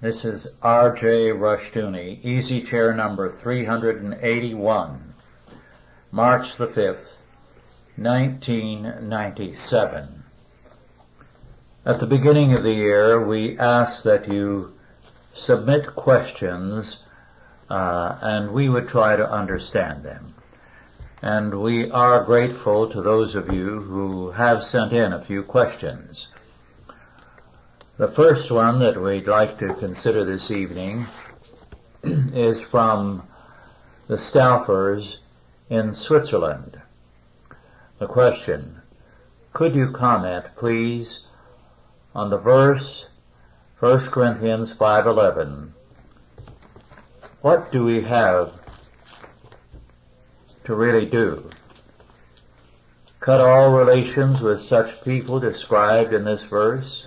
This is R.J. Rushtuni, easy chair number 381, March the 5th, 1997. At the beginning of the year, we ask that you submit questions, and we would try to understand them. And we are grateful to those of you who have sent in a few questions. The first one that we'd like to consider this evening is from the Staufers in Switzerland. The question: could you comment, please, on the verse 1 Corinthians 5:11? What do we have to really do? Cut all relations with such people described in this verse?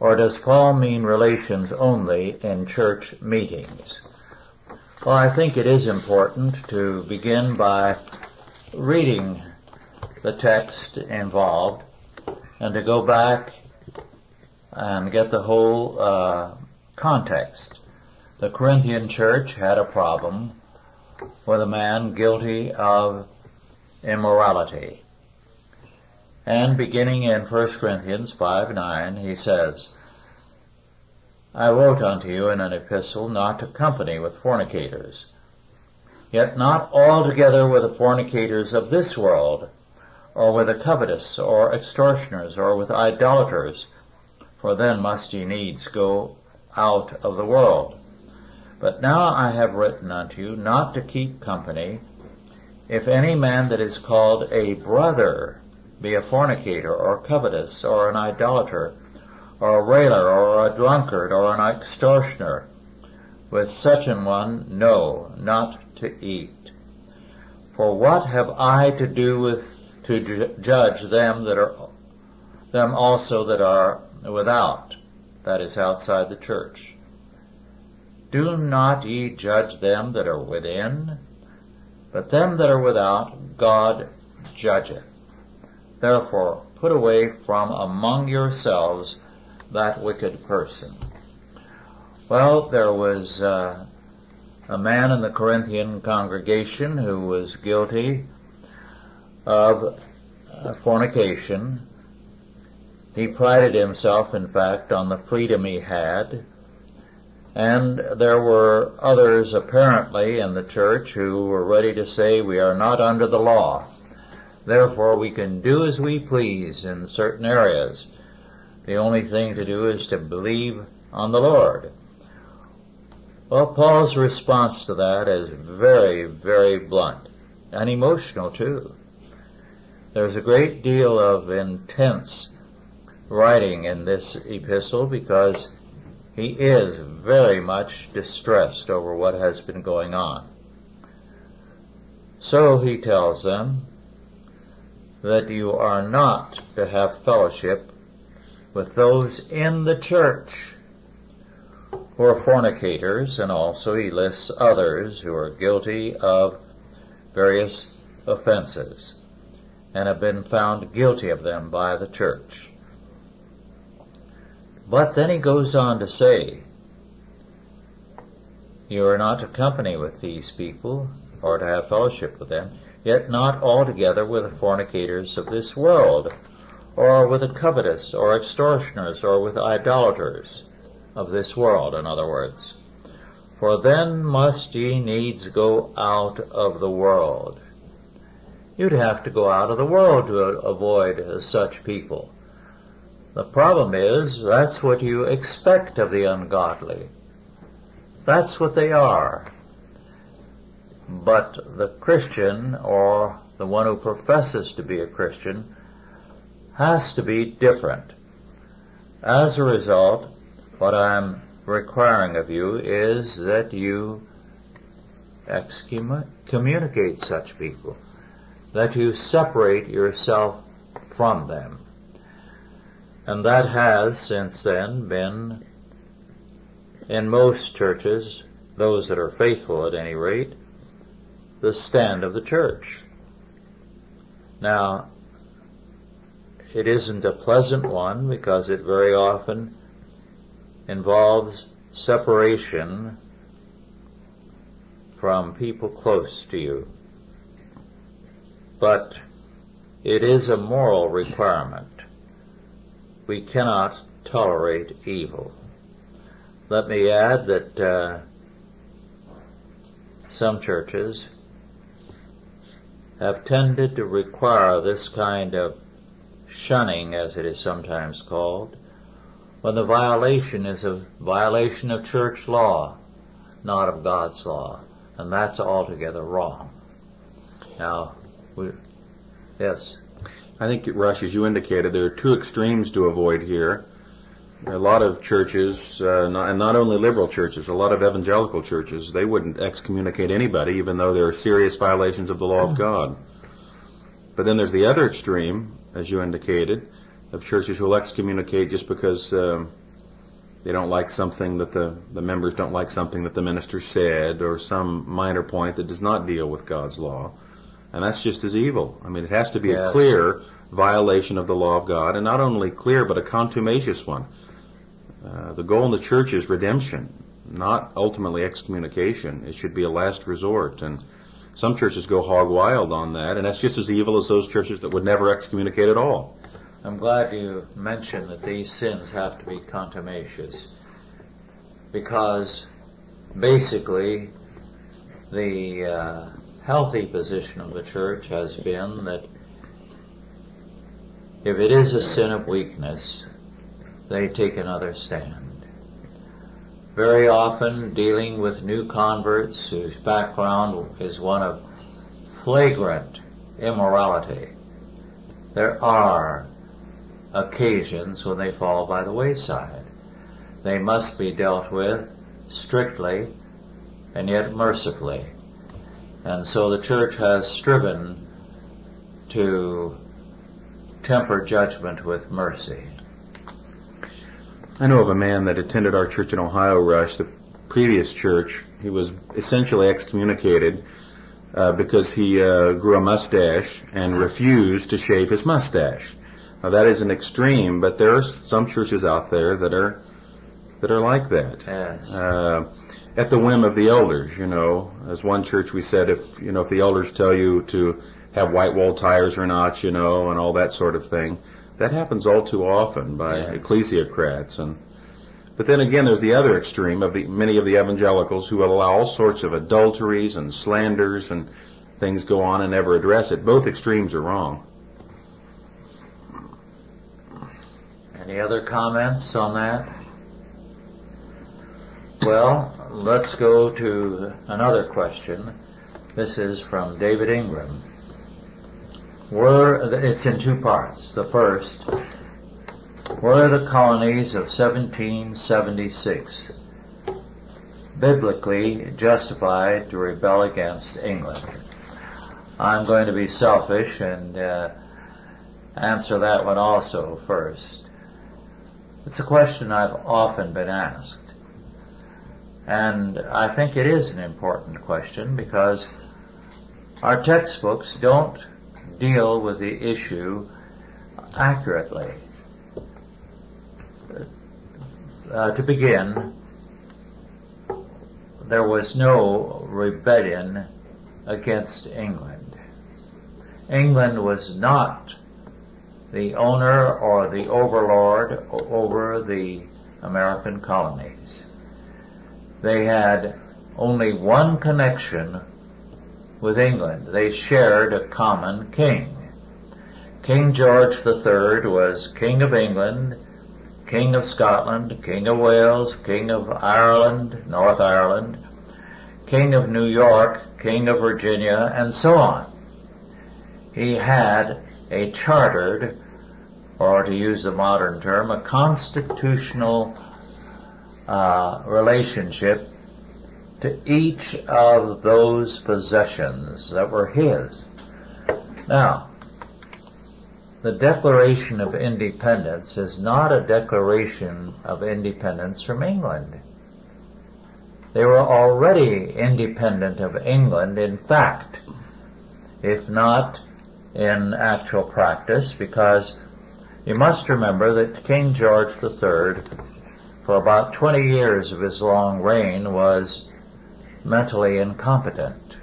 Or does Paul mean relations only in church meetings? Well, I think it is important to begin by reading the text involved and to go back and get the whole context. The Corinthian church had a problem with a man guilty of immorality. And beginning in 1 Corinthians 5:9, he says, I wrote unto you in an epistle not to company with fornicators, yet not altogether with the fornicators of this world, or with the covetous, or extortioners, or with idolaters, for then must ye needs go out of the world. But now I have written unto you not to keep company, if any man that is called a brother be a fornicator, or covetous, or an idolater, or a railer, or a drunkard, or an extortioner. With such an one, no, not to eat. For what have I to do with to judge them also that are without, that is, outside the church? Do not ye judge them that are within, but them that are without God judgeth. Therefore put away from among yourselves that wicked person. Well, there was a man in the Corinthian congregation who was guilty of fornication. He prided himself, in fact, on the freedom he had. And there were others apparently in the church who were ready to say, we are not under the law. Therefore we can do as we please in certain areas. The only thing to do is to believe on the Lord. Well, Paul's response to that is very, very blunt and emotional too. There's a great deal of intense writing in this epistle because he is very much distressed over what has been going on. So he tells them that you are not to have fellowship with those in the church who are fornicators, and also he lists others who are guilty of various offenses and have been found guilty of them by the church. But then he goes on to say, you are not to company with these people, or to have fellowship with them, yet not altogether with the fornicators of this world, or with the covetous, or extortioners, or with idolaters of this world, in other words. For then must ye needs go out of the world. You'd have to go out of the world to avoid such people. The problem is, that's what you expect of the ungodly. That's what they are. But the Christian, or the one who professes to be a Christian, has to be different. As a result, what I'm requiring of you is that you excommunicate such people, that you separate yourself from them. And that has, since then, been, in most churches, those that are faithful at any rate, the stand of the church. Now, it isn't a pleasant one because it very often involves separation from people close to you. But it is a moral requirement. We cannot tolerate evil. Let me add that some churches have tended to require this kind of shunning, as it is sometimes called, when the violation is a violation of church law, not of God's law, and that's altogether wrong. Now, yes? I think, Rush, as you indicated, there are two extremes to avoid here. A lot of churches, and not only liberal churches, a lot of evangelical churches, they wouldn't excommunicate anybody, even though there are serious violations of the law of God. But then there's the other extreme, as you indicated, of churches who will excommunicate just because they don't like something that the members don't like something that the minister said, or some minor point that does not deal with God's law. And that's just as evil. I mean, it has to be a clear violation of the law of God, and not only clear, but a contumacious one. The goal in the church is redemption, not ultimately excommunication. It should be a last resort. And some churches go hog wild on that, and that's just as evil as those churches that would never excommunicate at all. I'm glad you mentioned that these sins have to be contumacious, because basically the healthy position of the church has been that if it is a sin of weakness, they take another stand. Very often dealing with new converts whose background is one of flagrant immorality, there are occasions when they fall by the wayside. They must be dealt with strictly and yet mercifully. And so the church has striven to temper judgment with mercy. I know of a man that attended our church in Ohio, Rush, the previous church. He was essentially excommunicated because he grew a mustache and refused to shave his mustache. Now that is an extreme, but there are some churches out there that are like that. Yes. At the whim of the elders, you know. As one church we said, if the elders tell you to have white wool tires or not, and all that sort of thing. That happens all too often by ecclesiocrats. But then again, there's the other extreme of many of the evangelicals who will allow all sorts of adulteries and slanders and things go on and never address it. Both extremes are wrong. Any other comments on that? Well, let's go to another question. This is from David Ingram. It's in two parts. The first, were the colonies of 1776 biblically justified to rebel against England? I'm going to be selfish and answer that one also first. It's a question I've often been asked. And I think it is an important question because our textbooks don't deal with the issue accurately. To begin, there was no rebellion against England. England was not the owner or the overlord over the American colonies. They had only one connection with England. They shared a common king. King George III was King of England, King of Scotland, King of Wales, King of Ireland, North Ireland, King of New York, King of Virginia, and so on. He had a chartered, or to use the modern term, a constitutional relationship to each of those possessions that were his. Now, the Declaration of Independence is not a declaration of independence from England. They were already independent of England in fact, if not in actual practice, because you must remember that King George III for about 20 years of his long reign, was mentally incompetent.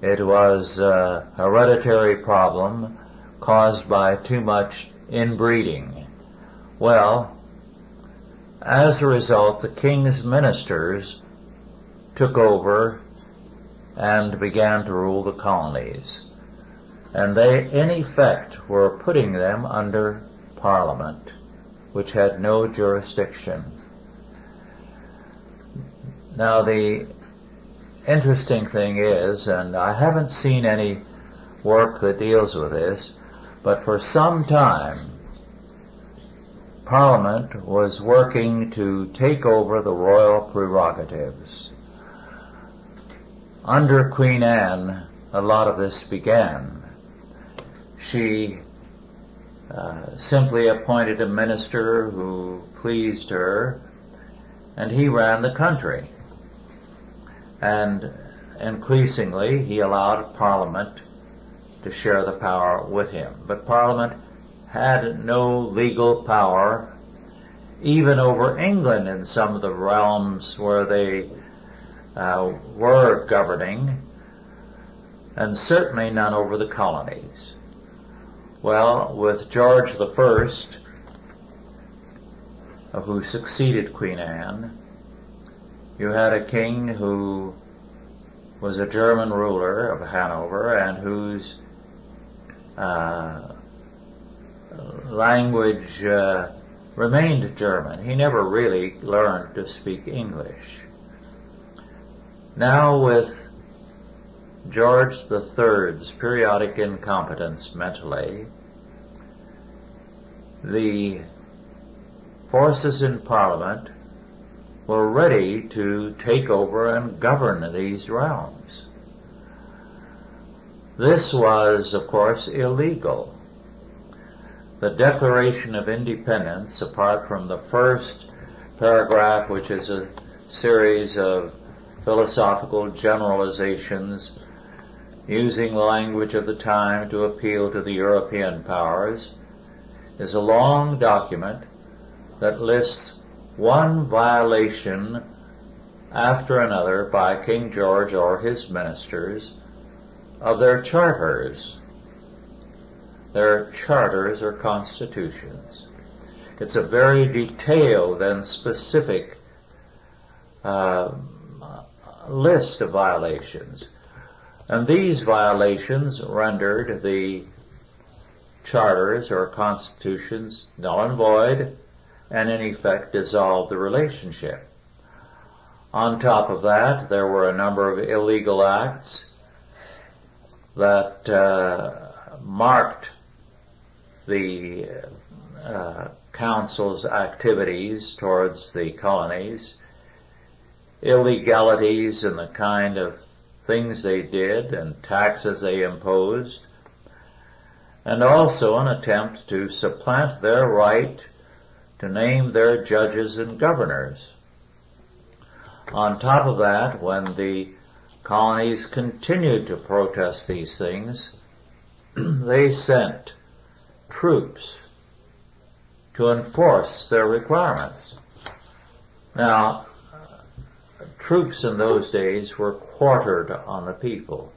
It was a hereditary problem caused by too much inbreeding. Well, as a result, the king's ministers took over and began to rule the colonies. And they, in effect, were putting them under Parliament, which had no jurisdiction. Now, the interesting thing is, and I haven't seen any work that deals with this, but for some time, Parliament was working to take over the royal prerogatives. Under Queen Anne, a lot of this began. She simply appointed a minister who pleased her, and he ran the country. And increasingly, he allowed Parliament to share the power with him. But Parliament had no legal power, even over England in some of the realms where they were governing, and certainly none over the colonies. Well, with George I, who succeeded Queen Anne, you had a king who was a German ruler of Hanover and whose language remained German. He never really learned to speak English. Now, with George III's periodic incompetence mentally, the forces in Parliament were ready to take over and govern these realms. This was, of course, illegal. The Declaration of Independence, apart from the first paragraph, which is a series of philosophical generalizations using the language of the time to appeal to the European powers, is a long document that lists one violation after another by King George or his ministers of their charters or constitutions. It's a very detailed and specific list of violations. And these violations rendered the charters or constitutions null and void, and in effect dissolved the relationship. On top of that, there were a number of illegal acts that marked the council's activities towards the colonies, illegalities in the kind of things they did and taxes they imposed, and also an attempt to supplant their right to name their judges and governors. On top of that, when the colonies continued to protest these things, they sent troops to enforce their requirements. Now, troops in those days were quartered on the people.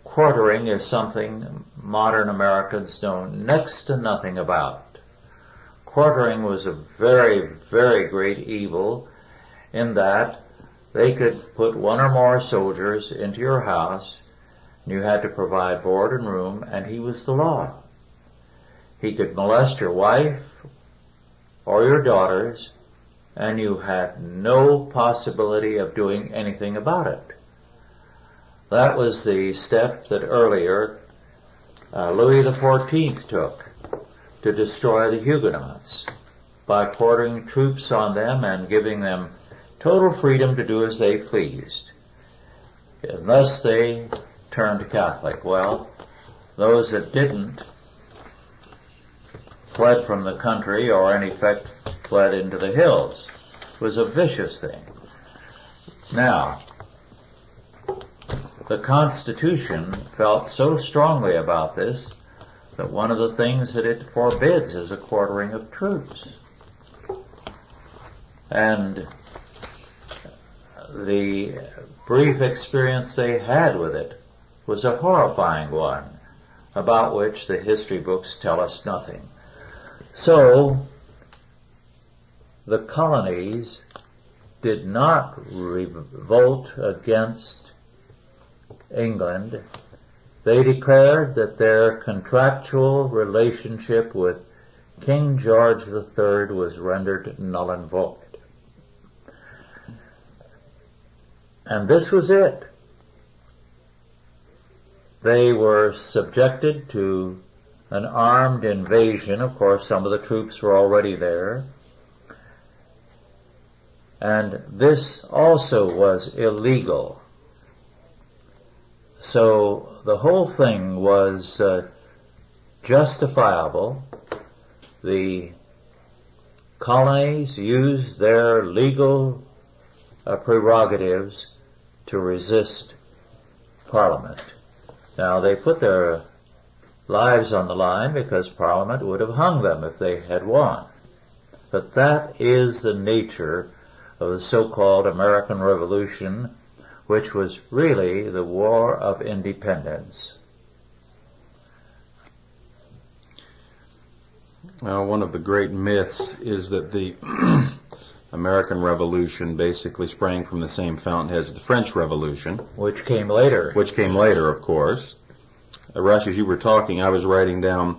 Quartering is something modern Americans know next to nothing about. Quartering was a very, very great evil in that they could put one or more soldiers into your house, and you had to provide board and room, and he was the law. He could molest your wife or your daughters, and you had no possibility of doing anything about it. That was the step that earlier Louis XIV took to destroy the Huguenots by quartering troops on them and giving them total freedom to do as they pleased, unless they turned Catholic. Well, those that didn't fled from the country, or in effect fled into the hills. It was a vicious thing. Now, the Constitution felt so strongly about this that one of the things that it forbids is a quartering of troops. And the brief experience they had with it was a horrifying one, about which the history books tell us nothing. So, the colonies did not revolt against England. They declared that their contractual relationship with King George III was rendered null and void. And this was it. They were subjected to an armed invasion. Of course, some of the troops were already there. And this also was illegal. So the whole thing was justifiable. The colonies used their legal prerogatives to resist Parliament. Now, they put their lives on the line because Parliament would have hung them if they had won. But that is the nature of the so-called American Revolution, which was really the War of Independence. One of the great myths is that the American Revolution basically sprang from the same fountainhead as the French Revolution. Which came later. Which came later, of course. Rush, as you were talking, I was writing down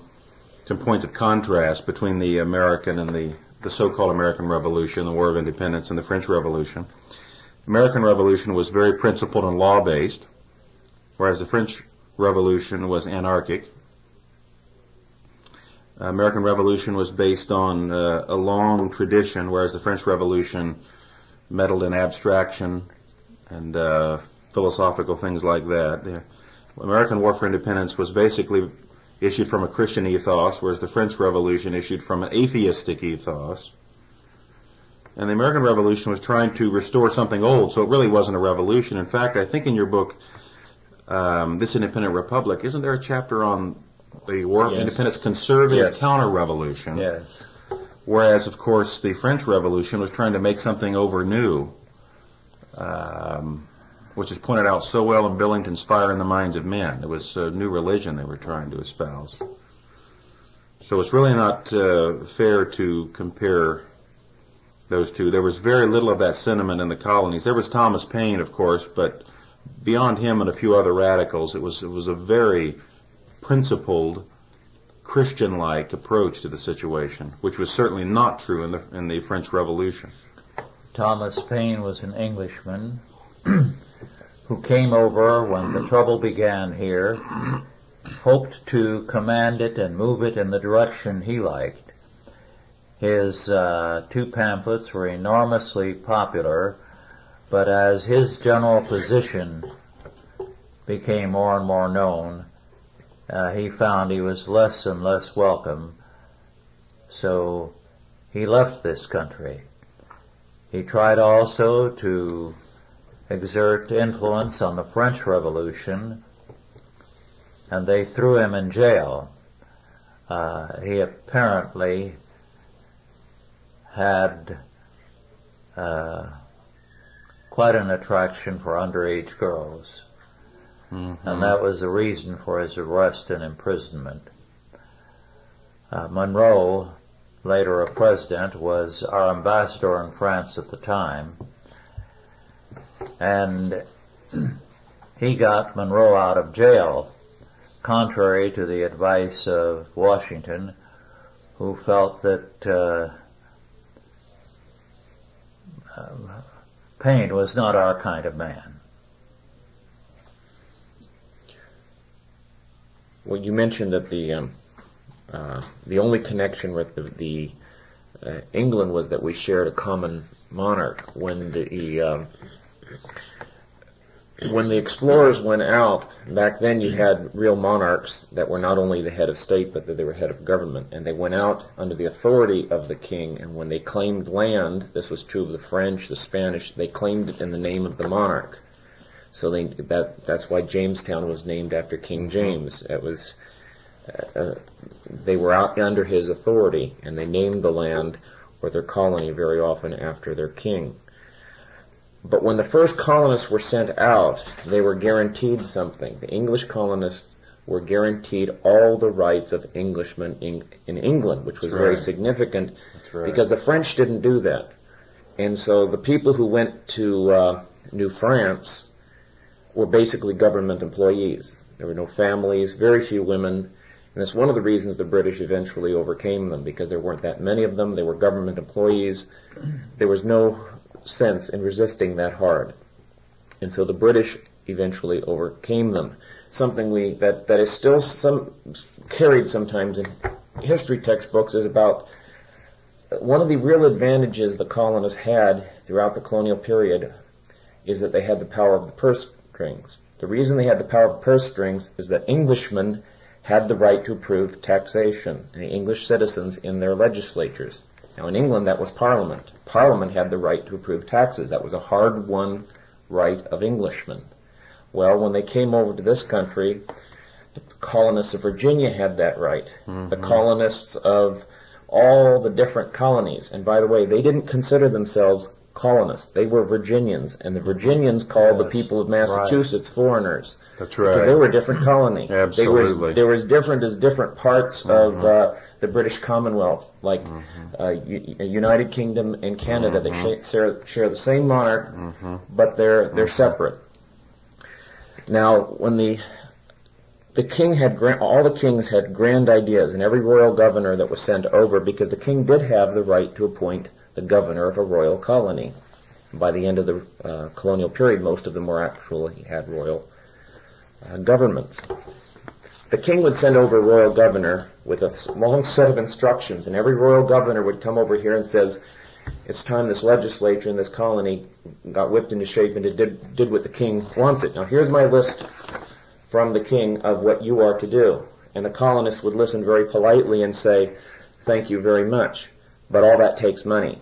some points of contrast between the American and the so-called American Revolution, the War of Independence, and the French Revolution. The American Revolution was very principled and law-based, whereas the French Revolution was anarchic. American Revolution was based on a long tradition, whereas the French Revolution meddled in abstraction and philosophical things like that. The American War for Independence was basically issued from a Christian ethos, whereas the French Revolution issued from an atheistic ethos. And the American Revolution was trying to restore something old, so it really wasn't a revolution. In fact, I think in your book, This Independent Republic, isn't there a chapter on the War of Independence, conservative counter-revolution? Yes. Whereas, of course, the French Revolution was trying to make something over new, which is pointed out so well in Billington's Fire in the Minds of Men. It was a new religion they were trying to espouse. So it's really not fair to compare those two. There was very little of that sentiment in the colonies. There was Thomas Paine, of course, but beyond him and a few other radicals, it was a very principled, Christian-like approach to the situation, which was certainly not true in the French Revolution. Thomas Paine was an Englishman who came over when the trouble began here, hoped to command it and move it in the direction he liked. His two pamphlets were enormously popular, but as his general position became more and more known, he found he was less and less welcome, so he left this country. He tried also to exert influence on the French Revolution, and they threw him in jail. He apparently had quite an attraction for underage girls. Mm-hmm. And that was the reason for his arrest and imprisonment. Monroe, later a president, was our ambassador in France at the time, and he got Monroe out of jail, contrary to the advice of Washington, who felt that Paine was not our kind of man. Well, you mentioned that the only connection with the England was that we shared a common monarch. When the explorers went out, back then you had real monarchs that were not only the head of state, but that they were head of government. And they went out under the authority of the king, and when they claimed land, this was true of the French, the Spanish, they claimed it in the name of the monarch. So that's why Jamestown was named after King James. It was they were out under his authority, and they named the land or their colony very often after their king. But when the first colonists were sent out, they were guaranteed something. The English colonists were guaranteed all the rights of Englishmen in England, which was very significant because the French didn't do that. And so the people who went to New France were basically government employees. There were no families, very few women, and it's one of the reasons the British eventually overcame them, because there weren't that many of them. They were government employees. There was no sense in resisting that hard. And so the British eventually overcame them. Something that is still carried sometimes in history textbooks is about one of the real advantages the colonists had throughout the colonial period is that they had the power of the purse strings. The reason they had the power of the purse strings is that Englishmen had the right to approve taxation, and the English citizens in their legislatures. Now in England that was Parliament. Parliament had the right to approve taxes. That was a hard-won right of Englishmen. Well, when they came over to this country, the colonists of Virginia had that right. Mm-hmm. The colonists of all the different colonies. And by the way, they didn't consider themselves colonists. They were Virginians, and the Virginians called the people of Massachusetts foreigners. That's right. Because they were a different colony. Absolutely. They were as different as different parts of the British Commonwealth, like United Kingdom and Canada. They share the same monarch, but they're separate. Now, when the king had all the kings had grand ideas, and every royal governor that was sent over, because the king did have the right to appoint the governor of a royal colony. By the end of the colonial period, most of them were actually had royal governments. The king would send over a royal governor with a long set of instructions, and every royal governor would come over here and says, it's time this legislature in this colony got whipped into shape and it did what the king wants it. Now here's my list from the king of what you are to do. And the colonists would listen very politely and say, thank you very much, but all that takes money.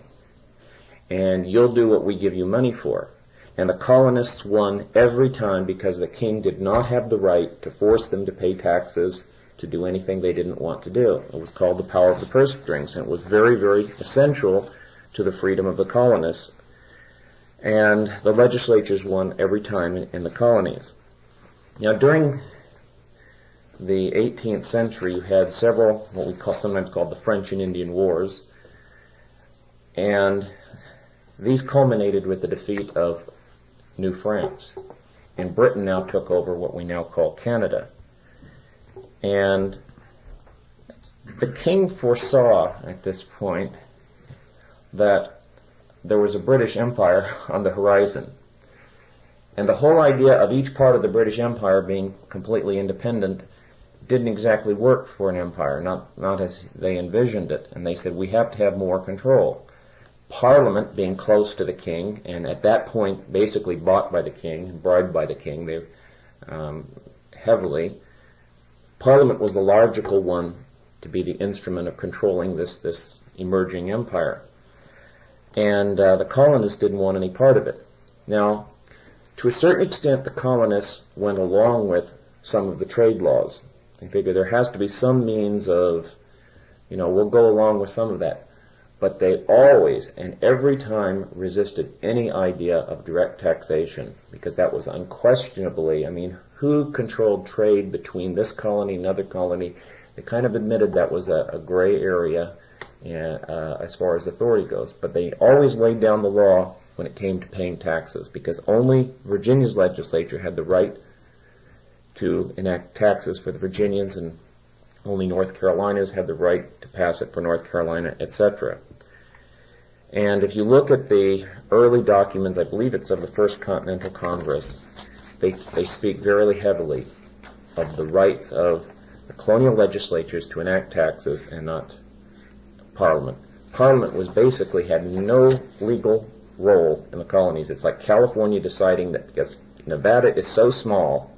And you'll do what we give you money for. And the colonists won every time because the king did not have the right to force them to pay taxes, to do anything they didn't want to do. It was called the power of the purse strings, and it was very, very essential to the freedom of the colonists. And the legislatures won every time in the colonies. Now, during the 18th century, you had several, what we sometimes call the French and Indian Wars, and these culminated with the defeat of New France. And Britain now took over what we now call Canada. And the king foresaw at this point that there was a British Empire on the horizon. And the whole idea of each part of the British Empire being completely independent didn't exactly work for an empire, not as they envisioned it. And they said, we have to have more control. Parliament being close to the king, and at that point basically bought by the king, bribed by the king, they heavily. Parliament was the logical one to be the instrument of controlling this emerging empire. And the colonists didn't want any part of it. Now, to a certain extent, the colonists went along with some of the trade laws. They figured there has to be some means of, we'll go along with some of that. But they always and every time resisted any idea of direct taxation, because that was unquestionably, who controlled trade between this colony and another colony? They kind of admitted that was a gray area as far as authority goes. But they always laid down the law when it came to paying taxes, because only Virginia's legislature had the right to enact taxes for the Virginians, and only North Carolina's had the right to pass it for North Carolina, etc. And if you look at the early documents, I believe it's of the First Continental Congress, they speak very heavily of the rights of the colonial legislatures to enact taxes and not Parliament. Parliament was basically had no legal role in the colonies. It's like California deciding that because Nevada is so small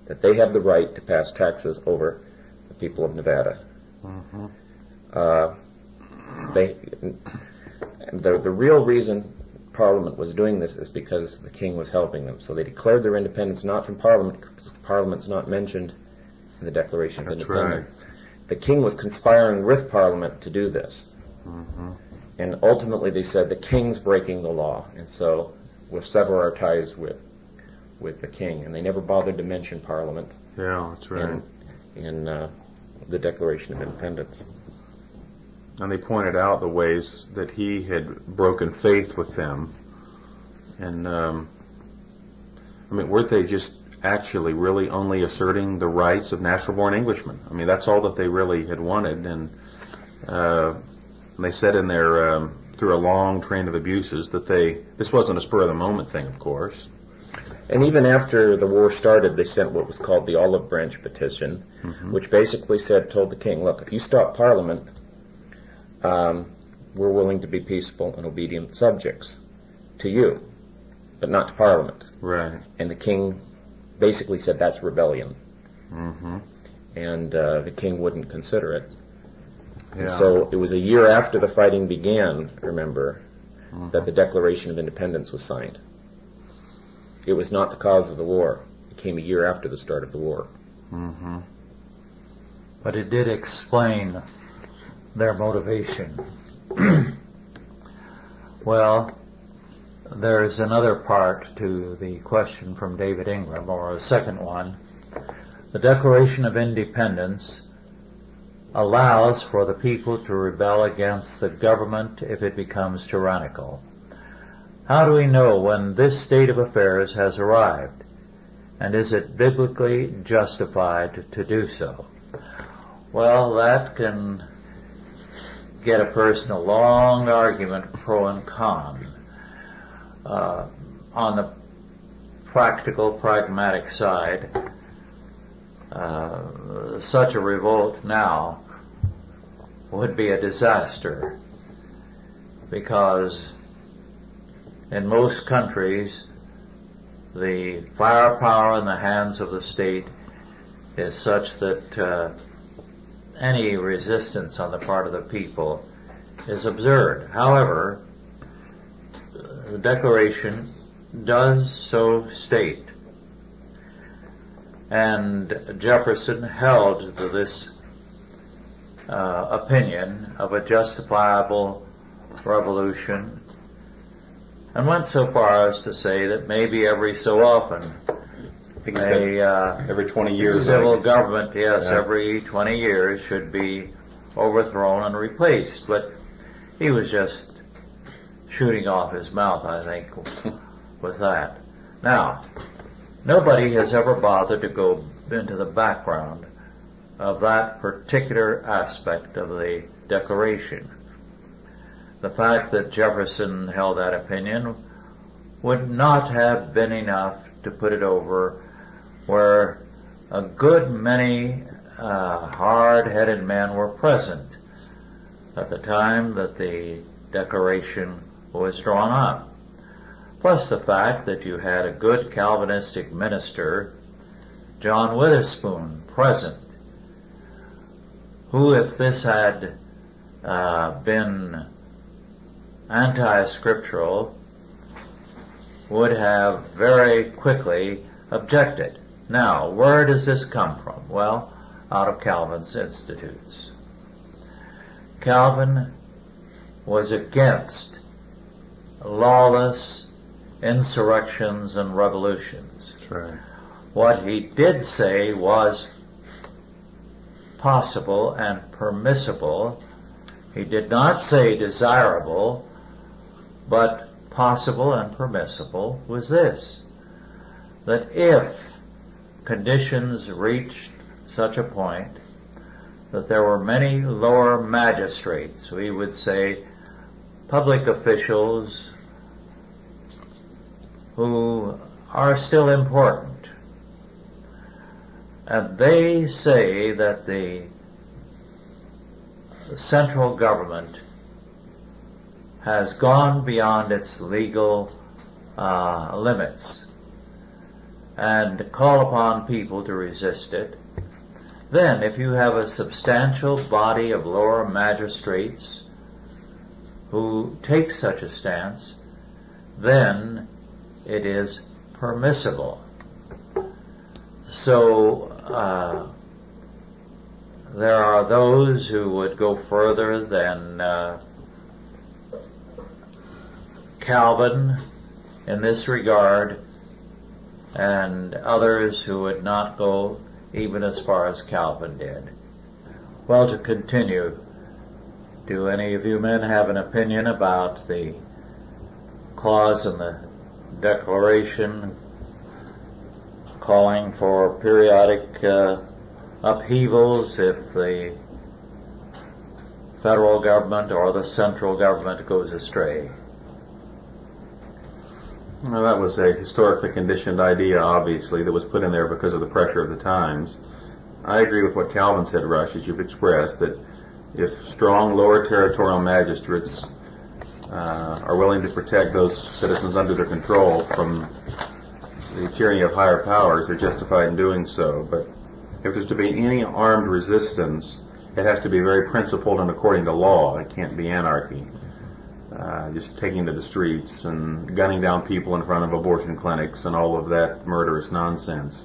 that they have the right to pass taxes over the people of Nevada. Mm-hmm. The real reason Parliament was doing this is because the king was helping them. So they declared their independence not from Parliament, because Parliament's not mentioned in the Declaration of Independence. Right. The king was conspiring with Parliament to do this. Mm-hmm. And ultimately they said the king's breaking the law, and so we'll sever our ties with the king. And they never bothered to mention Parliament Yeah, that's right. in the Declaration of Independence. And they pointed out the ways that he had broken faith with them. And, weren't they just actually really only asserting the rights of natural-born Englishmen? That's all that they really had wanted. And they said in their, through a long train of abuses, that this wasn't a spur-of-the-moment thing, of course. And even after the war started, they sent what was called the Olive Branch Petition, which basically told the king, look, if you stop Parliament, we're willing to be peaceful and obedient subjects to you, but not to Parliament. Right. And the king basically said that's rebellion. Mm-hmm. And the king wouldn't consider it. Yeah. And so it was a year after the fighting began, remember, that the Declaration of Independence was signed. It was not the cause of the war. It came a year after the start of the war. Mm-hmm. But it did explain their motivation. Well, there's another part to the question from David Ingram, or a second one. The Declaration of Independence allows for the people to rebel against the government if it becomes tyrannical. How do we know when this state of affairs has arrived? And is it biblically justified to do so? Well, that can get a person a long argument, pro and con. On the practical, pragmatic side, such a revolt now would be a disaster, because in most countries the firepower in the hands of the state is such that any resistance on the part of the people is absurd. However, the Declaration does so state, and Jefferson held to this opinion of a justifiable revolution, and went so far as to say that maybe every so often every 20 years. Civil government, yes, yeah. Every 20 years should be overthrown and replaced. But he was just shooting off his mouth, I think, with that. Now, nobody has ever bothered to go into the background of that particular aspect of the Declaration. The fact that Jefferson held that opinion would not have been enough to put it over where a good many hard-headed men were present at the time that the Declaration was drawn up. Plus the fact that you had a good Calvinistic minister, John Witherspoon, present, who, if this had been anti-scriptural, would have very quickly objected. Now, where does this come from? Well, out of Calvin's Institutes. Calvin was against lawless insurrections and revolutions. That's right. What he did say was possible and permissible. He did not say desirable, but possible and permissible was this: that if conditions reached such a point that there were many lower magistrates, we would say public officials, who are still important, and they say that the central government has gone beyond its legal limits and call upon people to resist it, then if you have a substantial body of lower magistrates who take such a stance, then it is permissible. So there are those who would go further than Calvin in this regard, and others who would not go even as far as Calvin did. Well, to continue, do any of you men have an opinion about the clause in the Declaration calling for periodic upheavals if the federal government or the central government goes astray? Well, that was a historically conditioned idea, obviously, that was put in there because of the pressure of the times. I agree with what Calvin said, Rush, as you've expressed, that if strong lower territorial magistrates are willing to protect those citizens under their control from the tyranny of higher powers, they're justified in doing so. But if there's to be any armed resistance, it has to be very principled and according to law. It can't be anarchy. Just taking to the streets and gunning down people in front of abortion clinics and all of that murderous nonsense.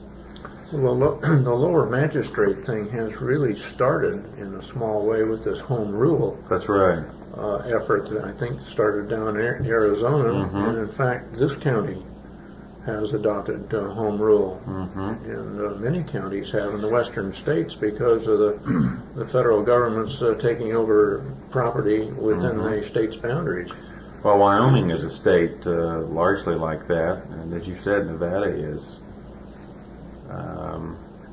Well, the lower magistrate thing has really started in a small way with this home rule. That's right. Effort that I think started down in Arizona, Mm-hmm. and in fact this county has adopted home rule, Mm-hmm. and many counties have in the western states because of the federal government's taking over property within Mm-hmm. the state's boundaries. Well, Wyoming is a state largely like that, and as you said, Nevada is.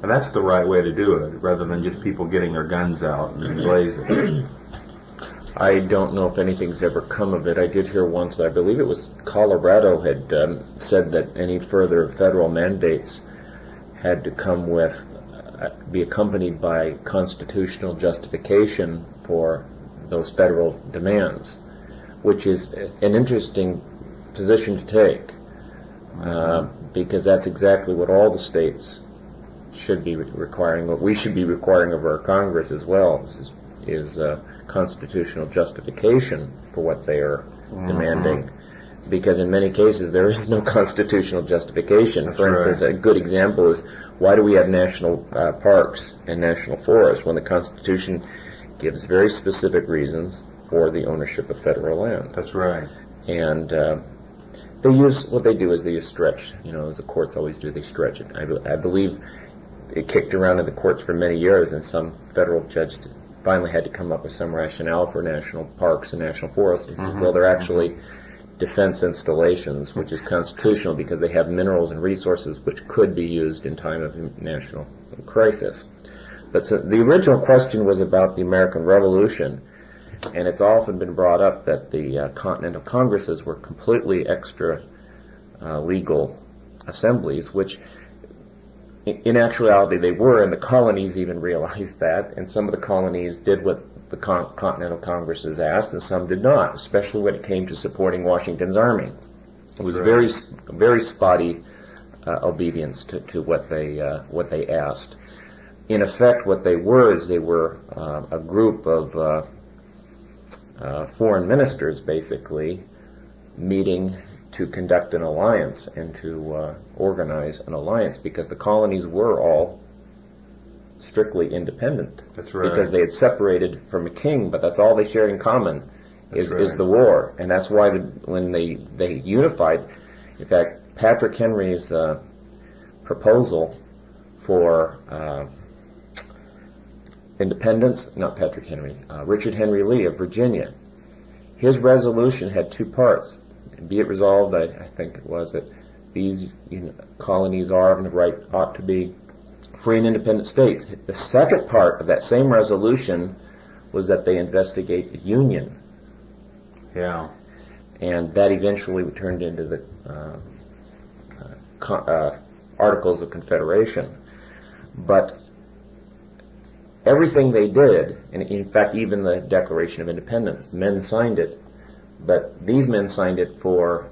And that's the right way to do it, rather than just people getting their guns out and blazing. I don't know if anything's ever come of it. I did hear once that I believe it was Colorado had said that any further federal mandates had to come with, be accompanied by constitutional justification for those federal demands, which is an interesting position to take, because that's exactly what all the states should be requiring, what we should be requiring of our Congress as well, is constitutional justification for what they are demanding, because in many cases there is no constitutional justification. That's For instance, right. a good example is, why do we have national parks and national forests when the Constitution gives very specific reasons for the ownership of federal land? That's right. And they use, what they do is they just stretch, as the courts always do, they stretch it. I believe it kicked around in the courts for many years, and some federal judge finally had to come up with some rationale for national parks and national forests. He says, well, they're actually defense installations, which is constitutional because they have minerals and resources which could be used in time of national crisis. But so the original question was about the American Revolution, and it's often been brought up that the Continental Congresses were completely extra legal assemblies, which in actuality they were, and the colonies even realized that, and some of the colonies did what the Continental Congresses asked, and some did not, especially when it came to supporting Washington's army. It was very, very spotty obedience to what they asked. In effect, what they were is they were a group of foreign ministers, basically, meeting to conduct an alliance and to organize an alliance, because the colonies were all strictly independent. That's right. Because they had separated from a king, but that's all they shared in common is right. the war. And that's why when they unified, in fact, Patrick Henry's proposal for independence, not Patrick Henry, Richard Henry Lee of Virginia, his resolution had two parts. Be it resolved, I think it was, that these colonies are and ought to be free and independent states. The second part of that same resolution was that they investigate the Union. Yeah. And that eventually turned into the Articles of Confederation. But everything they did, and in fact even the Declaration of Independence, the men signed it, but these men signed it for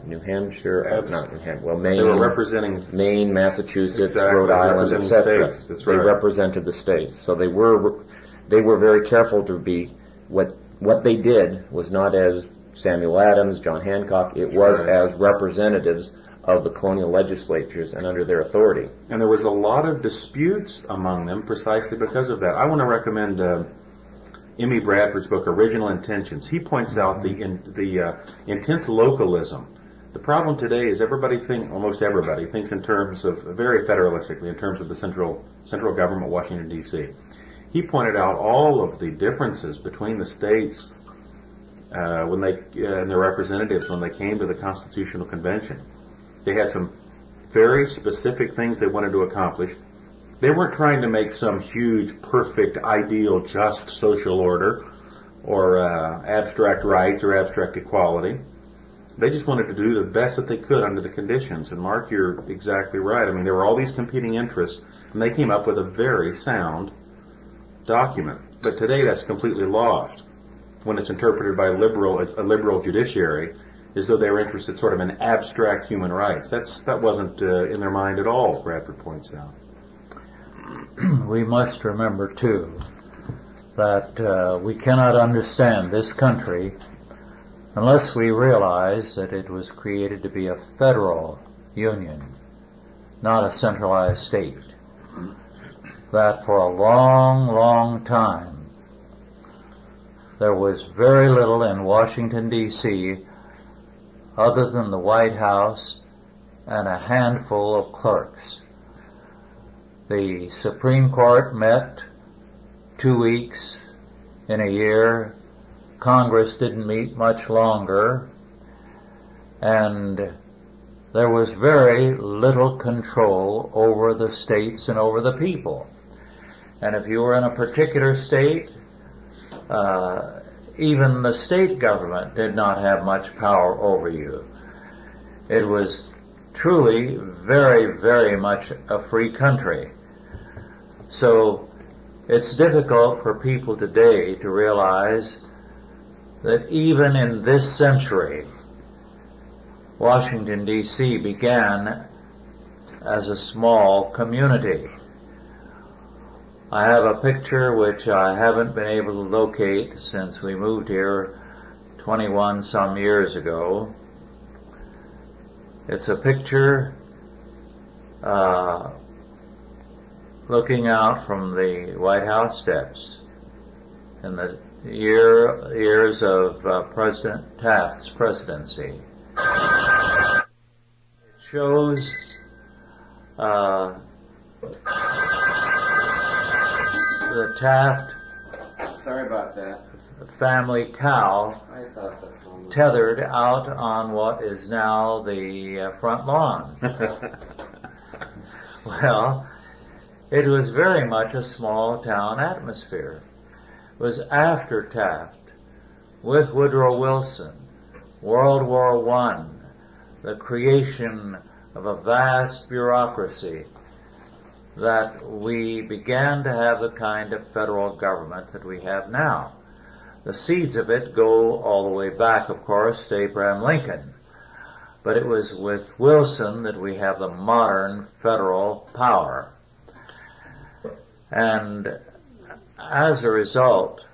New Hampshire, not New Hampshire, well, Maine. They were representing Maine, Massachusetts, exactly, Rhode Island, etc. States. That's They right. represented the states, so they were very careful to be what they did was not as Samuel Adams, John Hancock. It was right. as representatives of the colonial legislatures and under their authority. And there was a lot of disputes among them precisely because of that. I want to recommend Emmy Bradford's book, Original Intentions, he points out the intense localism. The problem today is almost everybody thinks in terms of, very federalistically, in terms of the central government, Washington, D.C. He pointed out all of the differences between the states and their representatives when they came to the Constitutional Convention. They had some very specific things they wanted to accomplish. They weren't trying to make some huge, perfect, ideal, just social order or abstract rights or abstract equality. They just wanted to do the best that they could under the conditions. And Mark, you're exactly right. I mean, there were all these competing interests, and they came up with a very sound document. But today that's completely lost when it's interpreted by a liberal judiciary as though they were interested sort of in abstract human rights. That wasn't in their mind at all, as Bradford points out. We must remember, too, that we cannot understand this country unless we realize that it was created to be a federal union, not a centralized state. That for a long, long time, there was very little in Washington, D.C. other than the White House and a handful of clerks. The Supreme Court met 2 weeks in a year. Congress didn't meet much longer, and there was very little control over the states and over the people. And if you were in a particular state, even the state government did not have much power over you. It was truly very, very much a free country. So it's difficult for people today to realize that even in this century, Washington, D.C. began as a small community. I have a picture which I haven't been able to locate since we moved here 21 some years ago. It's a picture looking out from the White House steps in the years of President Taft's presidency. It shows the Taft Sorry about that. family cow I thought that one was... tethered out on what is now the front lawn. Well, it was very much a small town atmosphere. It was after Taft, with Woodrow Wilson, World War I, the creation of a vast bureaucracy, that we began to have the kind of federal government that we have now. The seeds of it go all the way back, of course, to Abraham Lincoln. But it was with Wilson that we have the modern federal power. And as a result,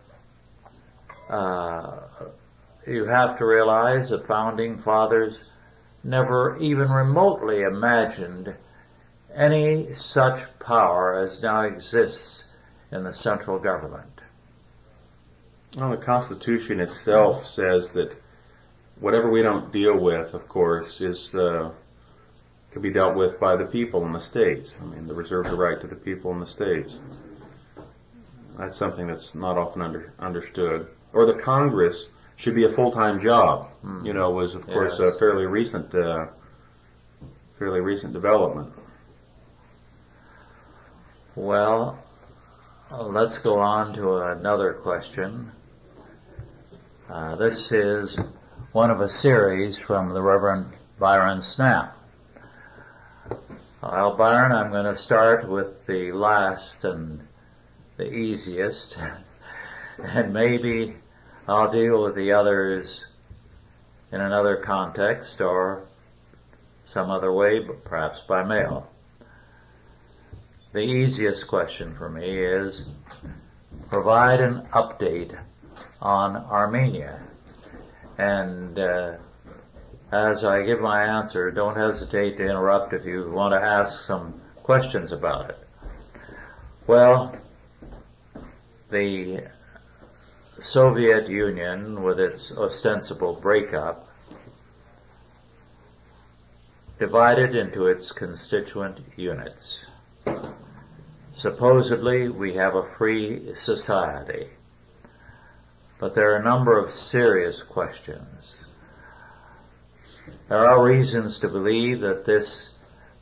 you have to realize the Founding Fathers never even remotely imagined any such power as now exists in the central government. Well, the Constitution itself says that whatever we don't deal with, of course, can be dealt with by the people in the states. I mean, the reserves the right to the people in the states. That's something that's not often understood. Or the Congress should be a full-time job. You know, was of course a fairly recent development. Well, let's go on to another question. This is one of a series from the Reverend Byron Snap. Well, Byron, I'm going to start with the last and the easiest, and maybe I'll deal with the others in another context or some other way, but perhaps by mail. The easiest question for me is provide an update on Armenia. And as I give my answer, don't hesitate to interrupt if you want to ask some questions about it. Well, the Soviet Union, with its ostensible breakup, divided into its constituent units. Supposedly, we have a free society, but there are a number of serious questions. There are reasons to believe that this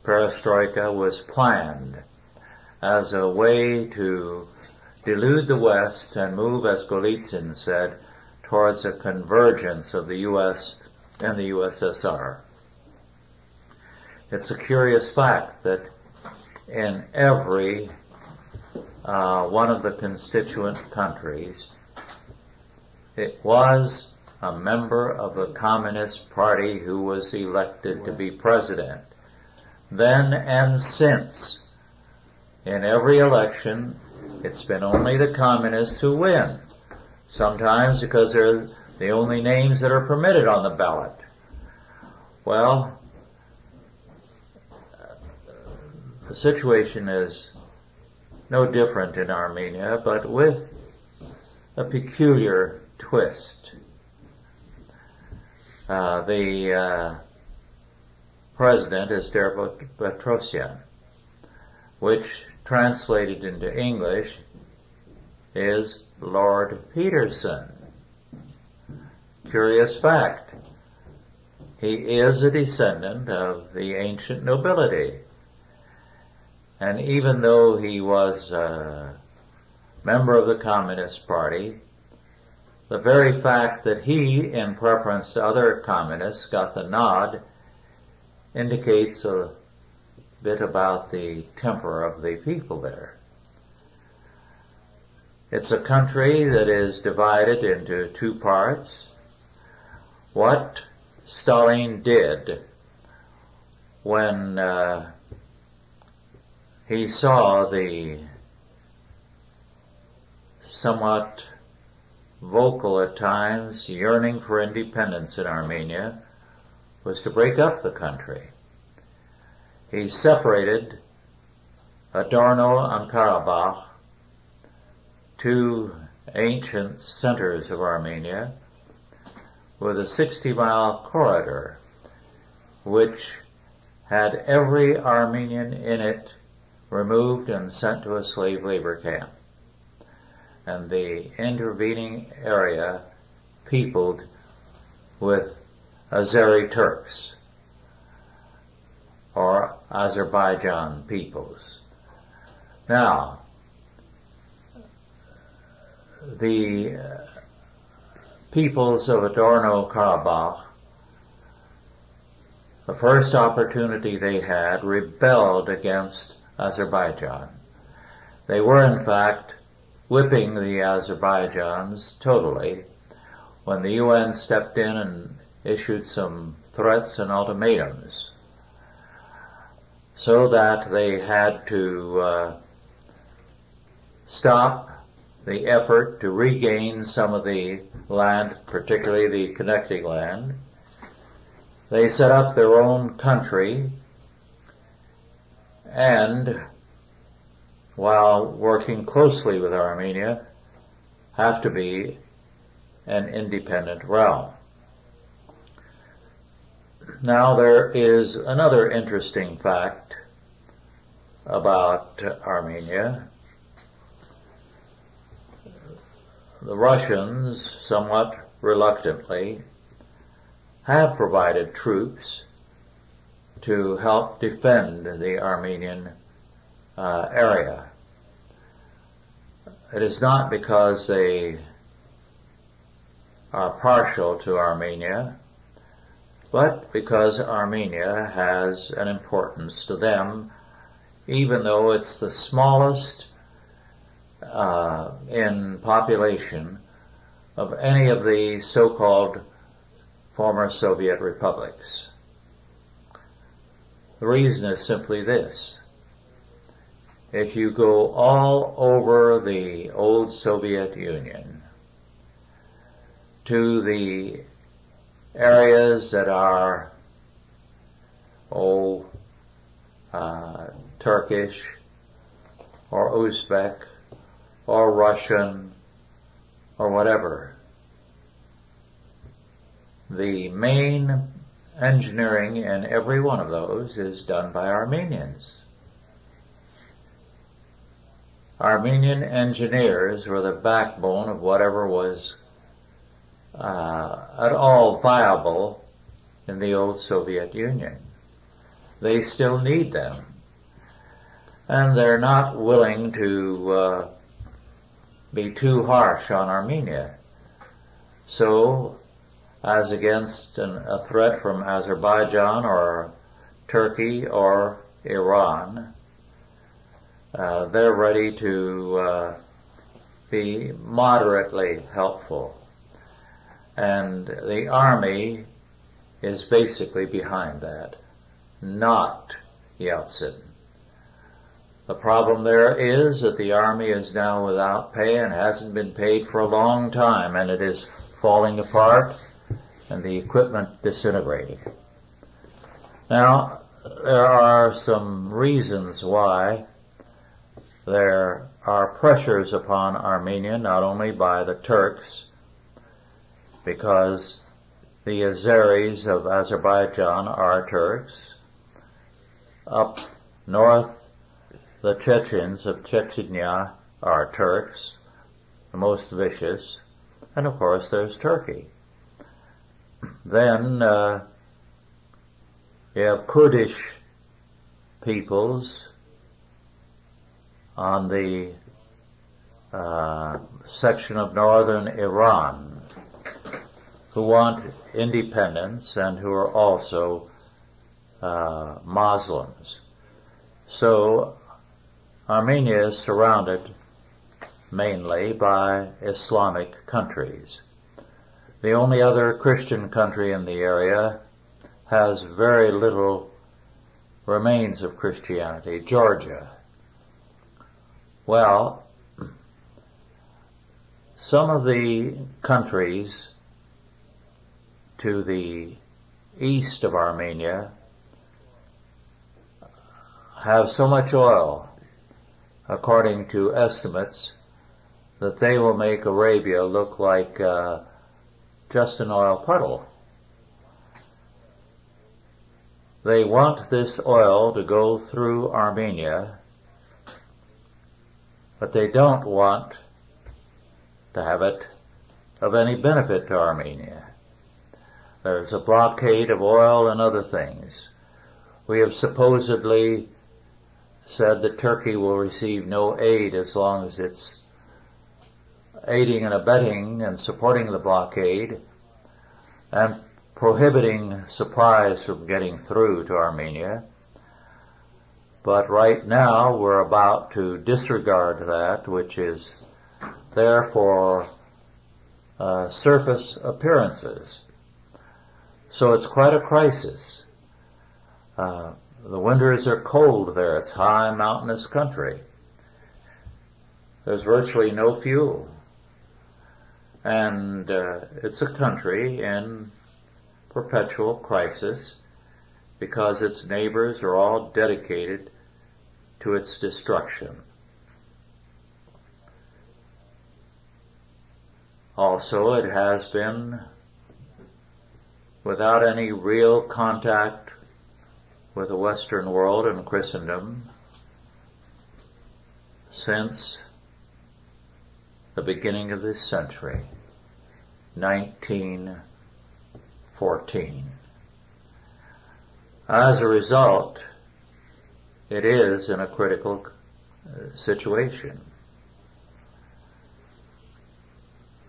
perestroika was planned as a way to delude the West and move, as Golitsyn said, towards a convergence of the U.S. and the USSR. It's a curious fact that in every one of the constituent countries, it was a member of the Communist Party who was elected to be president. Then and since, in every election, it's been only the communists who win. Sometimes because they're the only names that are permitted on the ballot. Well, the situation is no different in Armenia, but with a peculiar twist. The president is Petrosyan, which translated into English is Lord Peterson. Curious fact. He is a descendant of the ancient nobility. And even though he was a member of the Communist Party, the very fact that he, in preference to other communists, got the nod indicates a bit about the temper of the people there. It's a country that is divided into two parts. What Stalin did when he saw the somewhat vocal at times yearning for independence in Armenia was to break up the country. He separated Adorno and Karabakh, two ancient centers of Armenia, with a 60-mile corridor which had every Armenian in it removed and sent to a slave labor camp, and the intervening area peopled with Azeri Turks or Azerbaijan peoples. Now, the peoples of Adorno-Karabakh, the first opportunity they had, rebelled against Azerbaijan. They were, in fact, whipping the Azerbaijans totally when the UN stepped in and issued some threats and ultimatums, so that they had to stop the effort to regain some of the land, particularly the connecting land. They set up their own country, and while working closely with Armenia, have to be an independent realm. Now, there is another interesting fact about Armenia. The Russians, somewhat reluctantly, have provided troops to help defend the Armenian area. It is not because they are partial to Armenia, but because Armenia has an importance to them, even though it's the smallest in population of any of the so-called former Soviet republics. The reason is simply this. If you go all over the old Soviet Union to the areas that are Turkish or Uzbek or Russian or whatever. The main engineering in every one of those is done by Armenians. Armenian engineers were the backbone of whatever was at all viable in the old Soviet Union. They still need them. And they're not willing to be too harsh on Armenia. So, as against a threat from Azerbaijan or Turkey or Iran, they're ready to be moderately helpful. And the army is basically behind that, not Yeltsin. The problem there is that the army is now without pay and hasn't been paid for a long time, and it is falling apart and the equipment disintegrating. Now, there are some reasons why there are pressures upon Armenia, not only by the Turks, because the Azeris of Azerbaijan are Turks. Up north, the Chechens of Chechnya are Turks, the most vicious, and of course there's Turkey. Then you have Kurdish peoples on the section of northern Iran who want independence and who are also Muslims. So Armenia is surrounded mainly by Islamic countries. The only other Christian country in the area has very little remains of Christianity, Georgia. Well, some of the countries to the east of Armenia have so much oil, according to estimates, that they will make Arabia look like just an oil puddle. They want this oil to go through Armenia, but they don't want to have it of any benefit to Armenia. There's a blockade of oil and other things. We have supposedly said that Turkey will receive no aid as long as it's aiding and abetting and supporting the blockade and prohibiting supplies from getting through to Armenia. But right now we're about to disregard that, which is there for surface appearances. So it's quite a crisis. The winters are cold there. It's high mountainous country. There's virtually no fuel. And it's a country in perpetual crisis because its neighbors are all dedicated to its destruction. Also, it has been without any real contact with the Western world and Christendom since the beginning of this century, 1914. As a result, it is in a critical situation.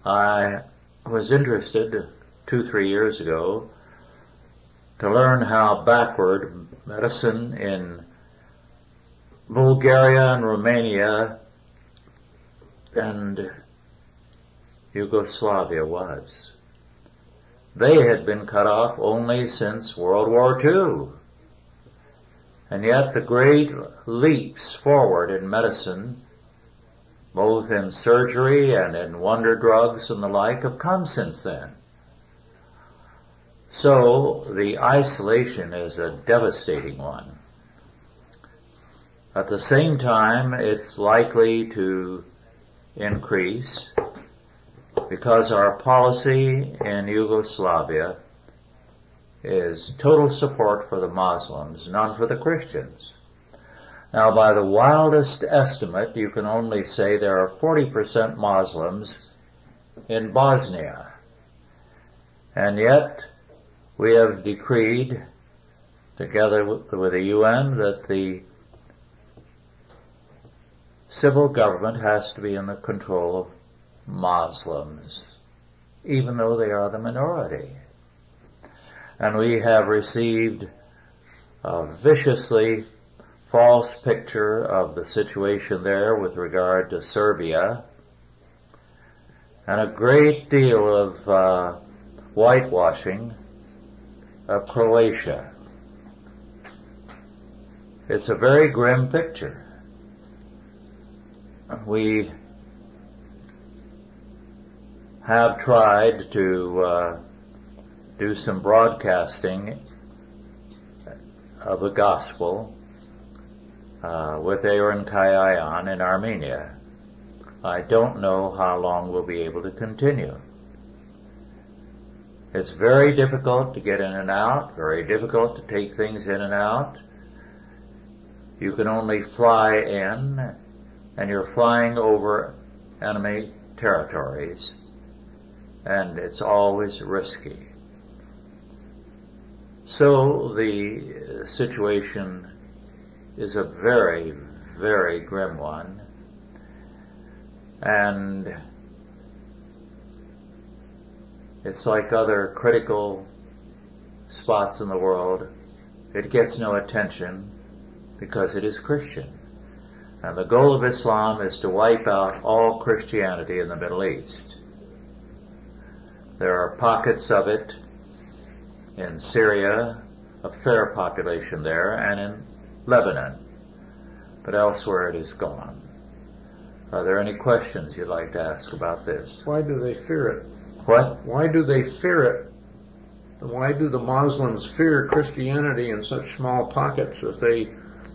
I was interested 2-3 years ago to learn how backward medicine in Bulgaria and Romania and Yugoslavia was. They had been cut off only since World War II. And yet the great leaps forward in medicine, both in surgery and in wonder drugs and the like, have come since then. So the isolation is a devastating one. At the same time, it's likely to increase because our policy in Yugoslavia is total support for the Muslims, none for the Christians. Now, by the wildest estimate, you can only say there are 40% Muslims in Bosnia. And yet, we have decreed, together with the UN, that the civil government has to be in the control of Muslims, even though they are the minority. And we have received a viciously false picture of the situation there with regard to Serbia, and a great deal of whitewashing of Croatia. It's a very grim picture. We have tried to do some broadcasting of the gospel with Aaron Kayayan in Armenia. I don't know how long we'll be able to continue. It's very difficult to get in and out, very difficult to take things in and out. You can only fly in, and you're flying over enemy territories, and it's always risky. So the situation is a very, very grim one, and it's like other critical spots in the world. It gets no attention because it is Christian. And the goal of Islam is to wipe out all Christianity in the Middle East. There are pockets of it in Syria, a fair population there, and in Lebanon, but elsewhere it is gone. Are there any questions you'd like to ask about this? Why do they fear it? What? Why do they fear it? And why do the Muslims fear Christianity in such small pockets if they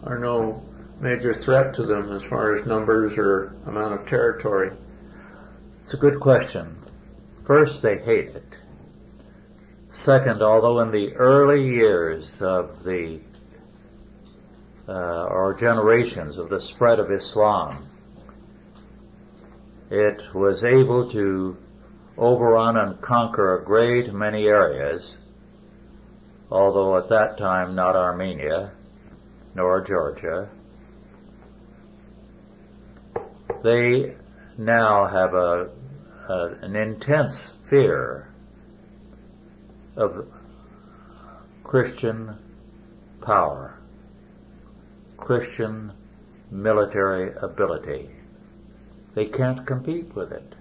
are no major threat to them as far as numbers or amount of territory? It's a good question. First, they hate it. Second, although in the early years of the or generations of the spread of Islam, it was able to overrun and conquer a great many areas, although at that time not Armenia nor Georgia. They now have an intense fear of Christian power, Christian military ability. They can't compete with it.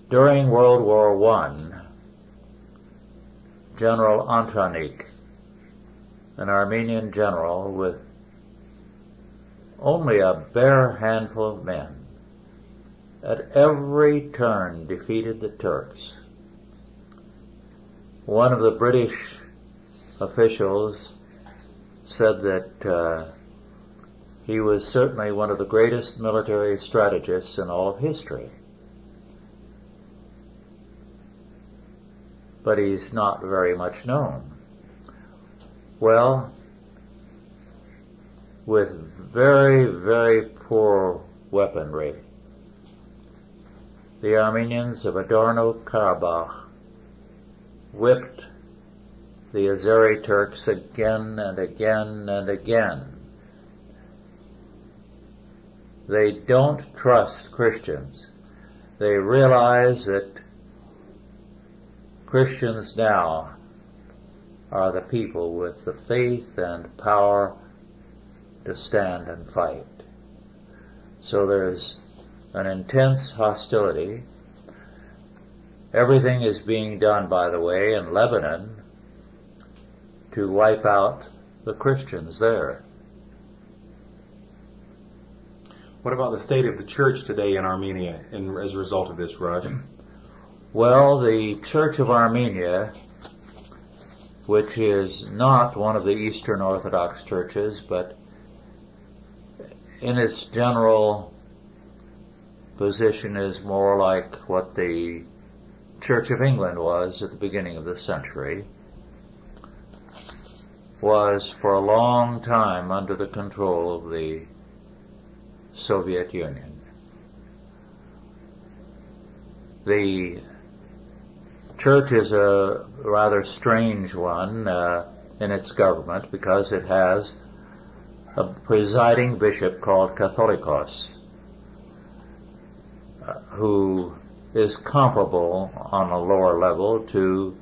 During World War I, General Antranik, an Armenian general with only a bare handful of men, at every turn defeated the Turks. One of the British officials said that he was certainly one of the greatest military strategists in all of history. But he's not very much known. Well, with very, very poor weaponry, the Armenians of Adorno-Karabakh whipped the Azeri Turks again and again and again. They don't trust Christians. They realize that Christians now are the people with the faith and power to stand and fight. So there's an intense hostility. Everything is being done, by the way, in Lebanon to wipe out the Christians there. What about the state of the church today in Armenia as a result of this rush? Well, the Church of Armenia, which is not one of the Eastern Orthodox churches, but in its general position is more like what the Church of England was at the beginning of the century, was for a long time under the control of the Soviet Union. The Church is a rather strange one in its government because it has a presiding bishop called Catholicos, who is comparable on a lower level to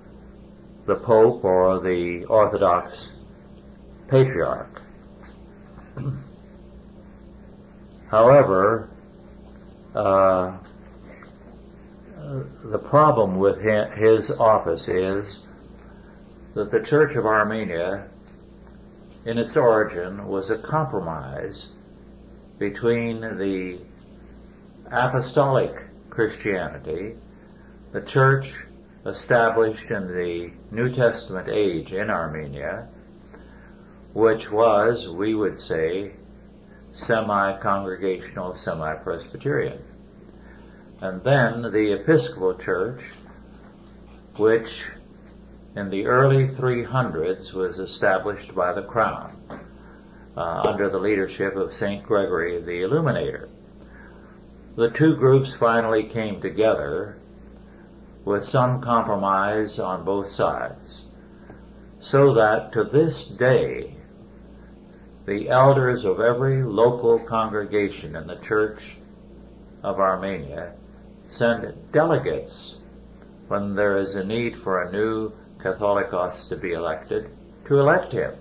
the Pope or the Orthodox Patriarch. However, the problem with his office is that the Church of Armenia, in its origin, was a compromise between the apostolic Christianity, the church established in the New Testament age in Armenia, which was, we would say, semi-congregational, semi-Presbyterian. And then the Episcopal Church, which in the early 300s was established by the Crown under the leadership of St. Gregory the Illuminator. The two groups finally came together with some compromise on both sides, so that to this day the elders of every local congregation in the Church of Armenia send delegates when there is a need for a new Catholicos to be elected, to elect him.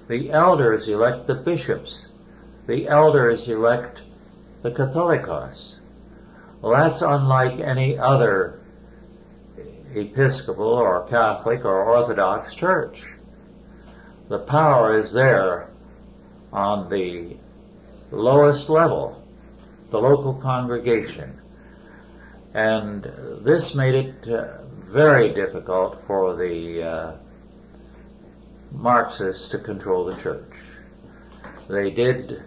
The elders elect the bishops. The elders elect the Catholicos. Well, that's unlike any other Episcopal or Catholic or Orthodox church. The power is there on the lowest level, the local congregation. And this made it very difficult for the Marxists to control the church. They did,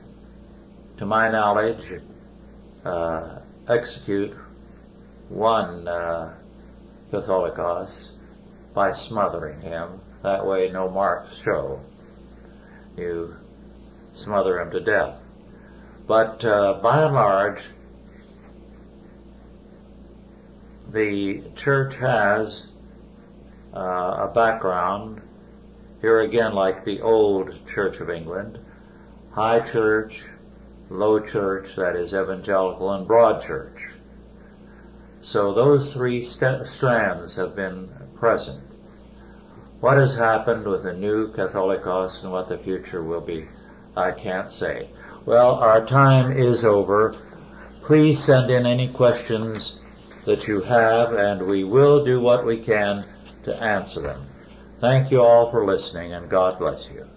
to my knowledge, execute one Catholicos by smothering him. That way no marks show. You smother him to death. But by and large, the church has a background, here again like the old Church of England, high church, low church, that is evangelical, and broad church. So those three strands have been present. What has happened with the new Catholicos and what the future will be, I can't say. Well, our time is over. Please send in any questions that you have, and we will do what we can to answer them. Thank you all for listening, and God bless you.